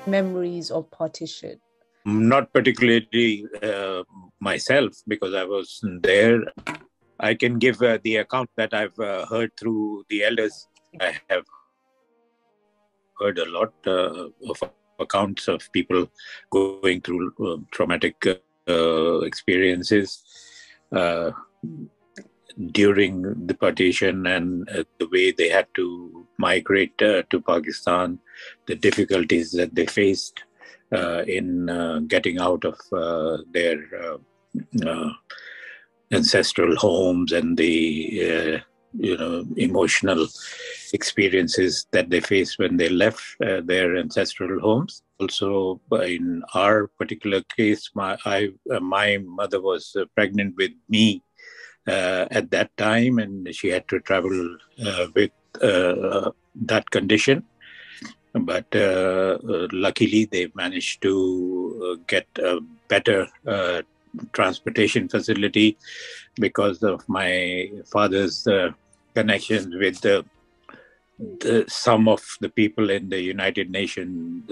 memories of partition? Not particularly myself, because I wasn't there. I can give the account that I've heard through the elders. I have heard a lot of accounts of people going through traumatic experiences during the partition, and the way they had to migrate to Pakistan, the difficulties that they faced in getting out of their ancestral homes, and the emotional experiences that they faced when they left their ancestral homes. Also, in our particular case, my mother was pregnant with me at that time, and she had to travel with that condition. But luckily, they managed to get a better transportation facility because of my father's connections with some of the people in the United Nations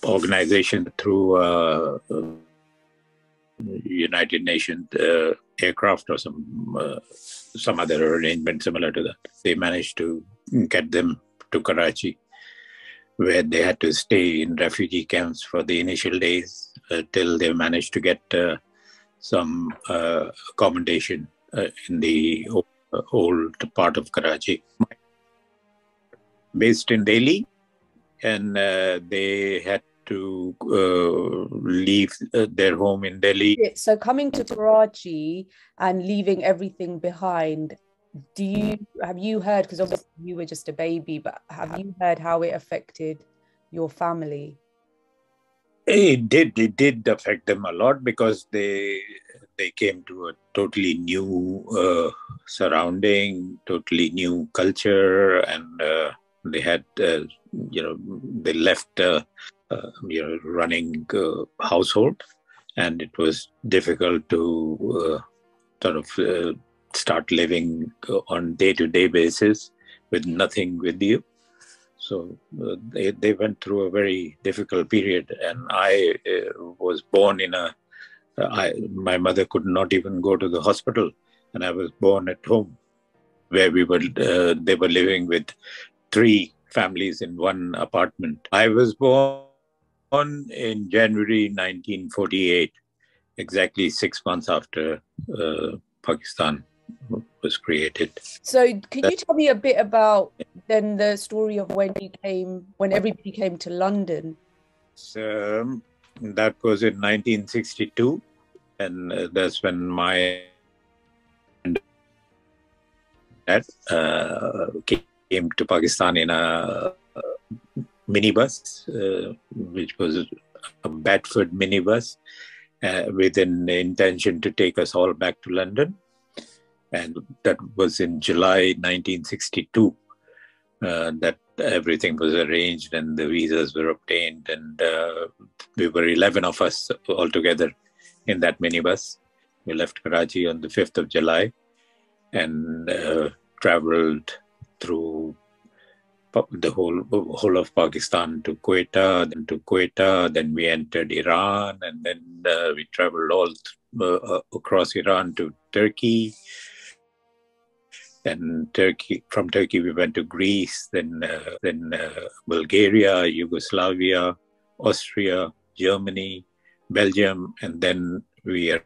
organization through United Nations aircraft or some other arrangement similar to that. They managed to get them to Karachi, where they had to stay in refugee camps for the initial days till they managed to get some accommodation in the old part of Karachi. Based in Delhi, and they had to leave their home in Delhi. So coming to Karachi and leaving everything behind, have you heard, because obviously you were just a baby, but have you heard how it affected your family? It did affect them a lot, because they came to a totally new surrounding, totally new culture, and they had they left running household, and it was difficult to sort of start living on day-to-day basis with nothing with you. So they went through a very difficult period, and I was born in my mother could not even go to the hospital, and I was born at home, where they were living with 3 families in one apartment. I was born in January 1948, exactly 6 months after Pakistan was created. So can you tell me a bit about then the story of when everybody came to London? So, that was in 1962, and that's when my dad came to Pakistan in a minibus, which was a Bedford minibus, with an intention to take us all back to London. And that was in July 1962 that everything was arranged and the visas were obtained. And we were 11 of us altogether in that minibus. We left Karachi on the 5th of July and traveled through the whole of Pakistan to Quetta, then we entered Iran, and then we traveled all across Iran to Turkey. Then from Turkey we went to Greece, then Bulgaria, Yugoslavia, Austria, Germany, Belgium, and then we are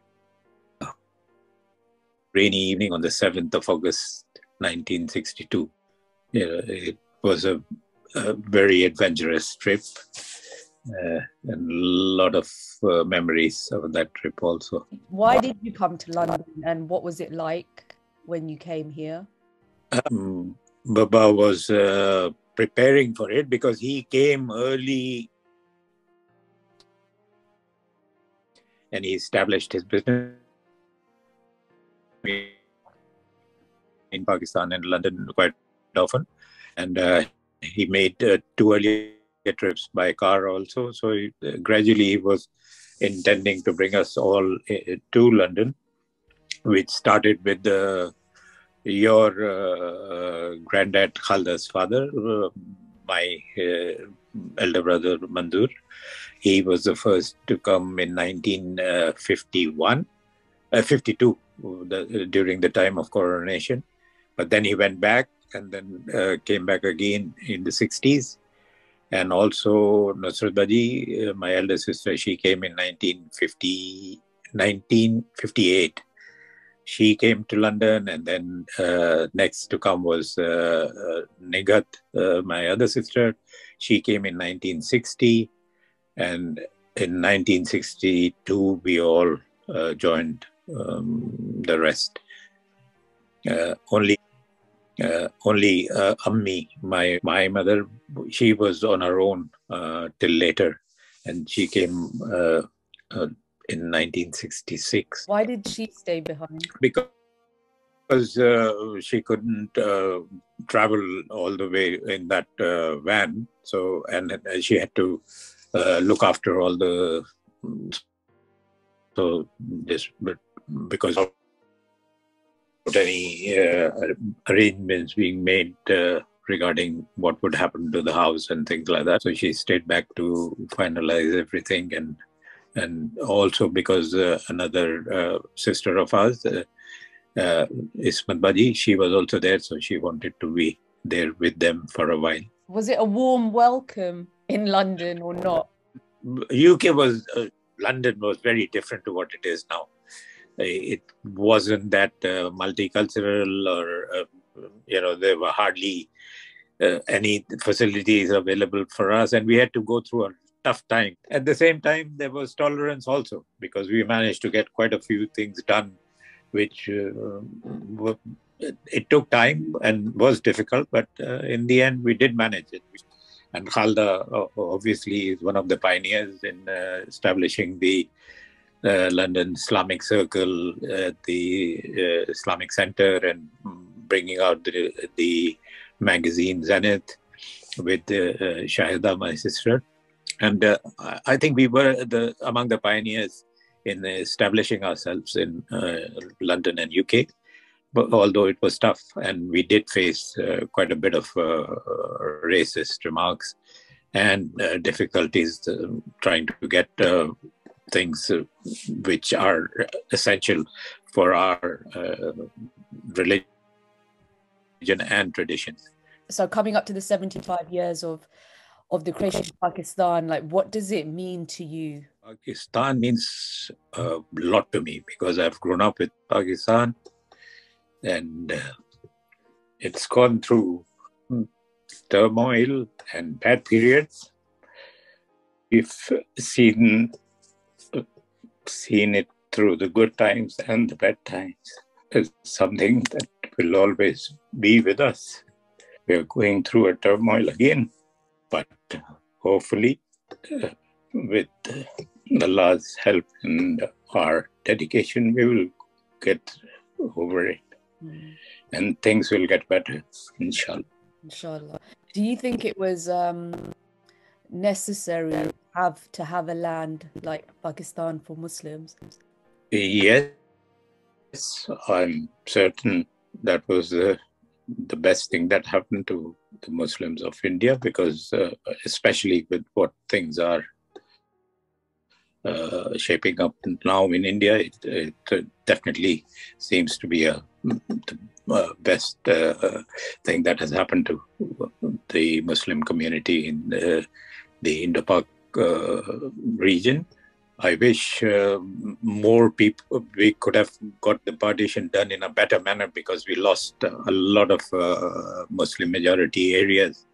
rainy evening on the 7th of August 1962. It was a very adventurous trip, and a lot of memories of that trip also. Why did you come to London, and what was it like when you came here? Baba was preparing for it because he came early and he established his business in Pakistan and London quite often. And he made 2 earlier trips by car also. So gradually he was intending to bring us all to London, which started with your granddad Khalda's father, my elder brother Manzoor. He was the first to come in 1951, 52, during the time of coronation. But then he went back and then came back again in the 60s. And also Nusrat Baji, my elder sister, she came in 1958. She came to London, and then next to come was Nigat, my other sister. She came in 1960, and in 1962 we all joined the rest. Only Ammi, my mother, she was on her own till later, and she came in 1966. Why did she stay behind? Because she couldn't travel all the way in that van, so and she had to look after all the. So this, but because of any arrangements being made regarding what would happen to the house and things like that, so she stayed back to finalize everything, and also because another sister of ours, Ismat Baji, she was also there, so she wanted to be there with them for a while. Was it a warm welcome in London or not? UK was, London was very different to what it is now. It wasn't that multicultural, or, there were hardly any facilities available for us, and we had to go through a tough time. At the same time, there was tolerance also, because we managed to get quite a few things done, which it took time and was difficult, but in the end, we did manage it. And Khalda obviously is one of the pioneers in establishing the London Islamic Circle, the Islamic Center, and bringing out the magazine Zenith with Shahida, my sister. And I think we were among the pioneers in establishing ourselves in London and UK. But although it was tough, and we did face quite a bit of racist remarks and difficulties trying to get things which are essential for our religion and tradition. So coming up to the 75 years of the creation of Pakistan, like, what does it mean to you? Pakistan means a lot to me, because I've grown up with Pakistan, and it's gone through turmoil and bad periods. We've seen it through the good times and the bad times. It's something that will always be with us. We are going through a turmoil again, but hopefully with Allah's help and our dedication, we will get over it. And things will get better, inshallah. Inshallah. Do you think it was necessary to have a land like Pakistan for Muslims? Yes, I'm certain that was the best thing that happened to the Muslims of India, because especially with what things are shaping up now in India, it definitely seems to be the best thing that has happened to the Muslim community in the Indo-Pak region. I wish more people, we could have got the partition done in a better manner, because we lost a lot of Muslim majority areas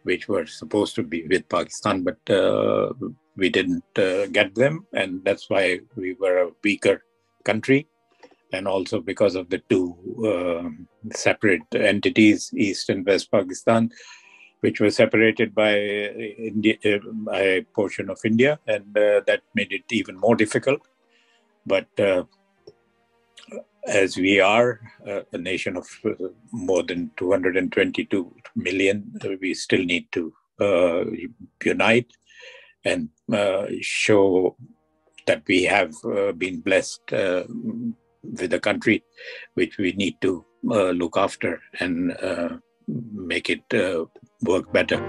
which were supposed to be with Pakistan, but we didn't get them, and that's why we were a weaker country. And also because of the two separate entities, East and West Pakistan, which were separated by a portion of India, and that made it even more difficult. But as we are a nation of more than 222 million, we still need to unite and show that we have been blessed with a country which we need to look after and make it work better.